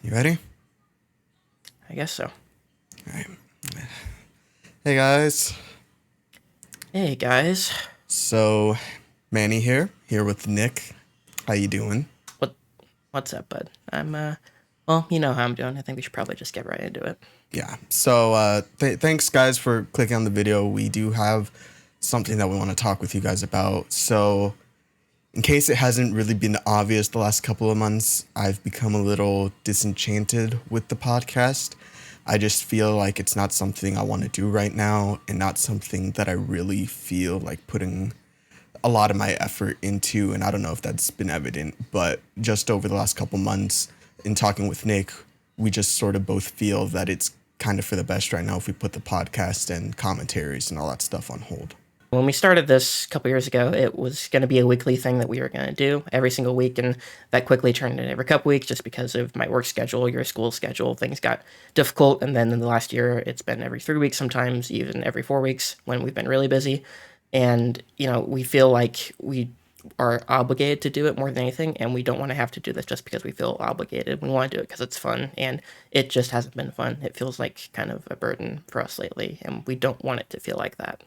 You ready? I guess so. All right. Hey guys. Hey guys, So, Manny here with Nick. How you doing? what what's up, bud? Well, you know how I'm doing. I think we should probably just get right into it. Yeah. So, thanks guys for clicking on the video. We do have something that we want to talk with you guys about. So, in case it hasn't really been obvious the last couple of months, I've become a little disenchanted with the podcast. I just feel like it's not something I want to do right now and not something that I really feel like putting a lot of my effort into. And I don't know if that's been evident, but just over the last couple months in talking with Nick, we just sort of both feel that it's kind of for the best right now if we put the podcast and commentaries and all that stuff on hold. When we started this a couple years ago, it was going to be a weekly thing that we were going to do every single week, and that quickly turned into every couple weeks just because of my work schedule, your school schedule. Things got difficult, and then in the last year, it's been every 3 weeks, sometimes even every 4 weeks when we've been really busy. And we feel like we are obligated to do it more than anything, and we don't want to have to do this just because we feel obligated. We want to do it because it's fun, and it just hasn't been fun. It feels like kind of a burden for us lately, and we don't want it to feel like that.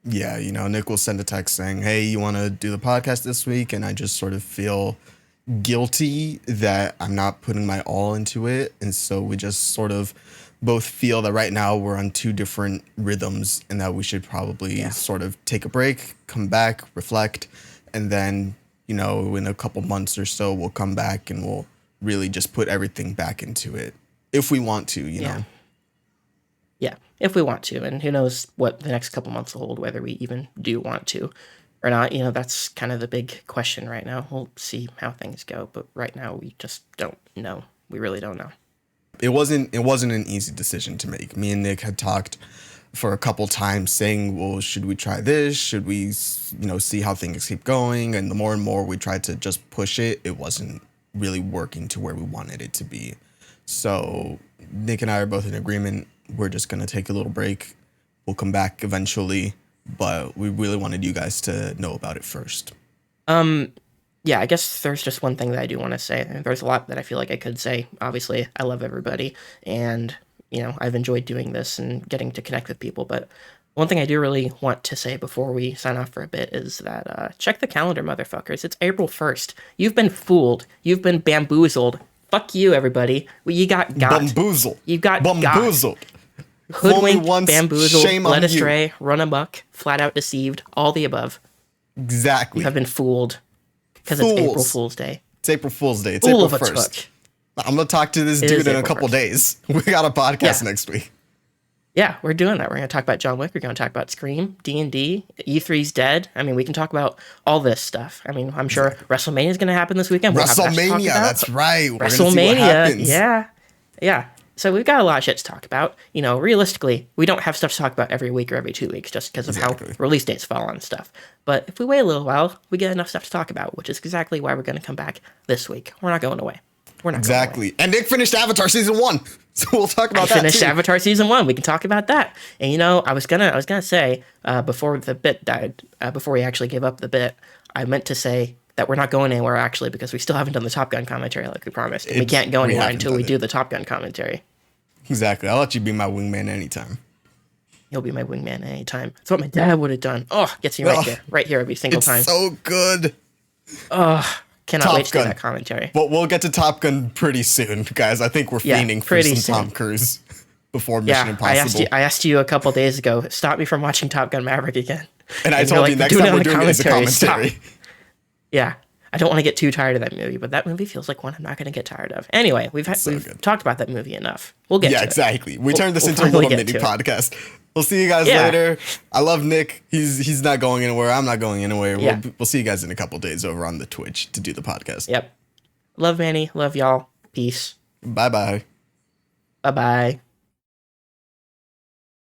Yeah, Nick will send a text saying, "Hey, you want to do the podcast this week?" And I just sort of feel guilty that I'm not putting my all into it. And so we just sort of both feel that right now we're on two different rhythms and that we should probably sort of take a break, come back, reflect, and then, in a couple months or so, we'll come back and we'll really just put everything back into it if we want to, know. Yeah, if we want to, and who knows what the next couple months will hold, whether we even do want to or not. That's kind of the big question right now. We'll see how things go, but right now we just don't know. We really don't know. It wasn't an easy decision to make. Me and Nick had talked for a couple times saying, well, should we try this? Should we, see how things keep going? And the more and more we tried to just push it, it wasn't really working to where we wanted it to be. So Nick and I are both in agreement. We're just going to take a little break. We'll come back eventually, but we really wanted you guys to know about it first. Yeah, I guess there's just one thing that I do want to say. There's a lot that I feel like I could say. Obviously, I love everybody, and, I've enjoyed doing this and getting to connect with people. But one thing I do really want to say before we sign off for a bit is that check the calendar, motherfuckers. It's April 1st. You've been fooled. You've been bamboozled. Fuck you, everybody. You got. Bamboozled. You got bamboozled. Hoodwinked, bamboozled, led astray, astray, run amok, flat out deceived, all the above. Exactly. You have been fooled because it's April Fool's Day. It's April Fool's Day. It's Fool April of a 1st. took. I'm going to talk to this dude in a couple 1st. days. We got a podcast next week. Yeah, we're doing that. We're going to talk about John Wick. We're going to talk about Scream, D&D, E3's dead. I mean, we can talk about all this stuff. I mean, I'm sure WrestleMania is going to happen this weekend. WrestleMania, that's right. We're WrestleMania, going to see what happens. yeah. So we've got a lot of shit to talk about. Realistically, we don't have stuff to talk about every week or every 2 weeks just because of how release dates fall on stuff. But if we wait a little while, we get enough stuff to talk about, which is exactly why we're going to come back this week. We're not going away. We're not exactly. And Nick finished Avatar Season 1. So we'll talk about that. Finished Avatar Season 1. We can talk about that. And I was gonna say before the bit died, before we actually gave up the bit, I meant to say that we're not going anywhere actually because we still haven't done the Top Gun commentary like we promised. And we can't go anywhere until we do the Top Gun commentary. Exactly. I'll let you be my wingman anytime. You'll be my wingman anytime. That's what my dad would have done. Oh, gets me right here every single time. So good. Cannot wait to do that commentary. But we'll get to Top Gun pretty soon, guys. I think we're fiending for some Tom Cruise before Mission Impossible. I asked you a couple days ago, stop me from watching Top Gun Maverick again. And I told you next time we're doing it as a commentary. Yeah. I don't want to get too tired of that movie, but that movie feels like one I'm not going to get tired of. Anyway, we've talked about that movie enough. We'll get to it. Yeah, exactly. We turned this into a little mini podcast. We'll see you guys later. I love Nick. He's not going anywhere. I'm not going anywhere. Yeah. We'll see you guys in a couple days over on the Twitch to do the podcast. Yep. Love Manny. Love y'all. Peace. Bye-bye. Bye-bye.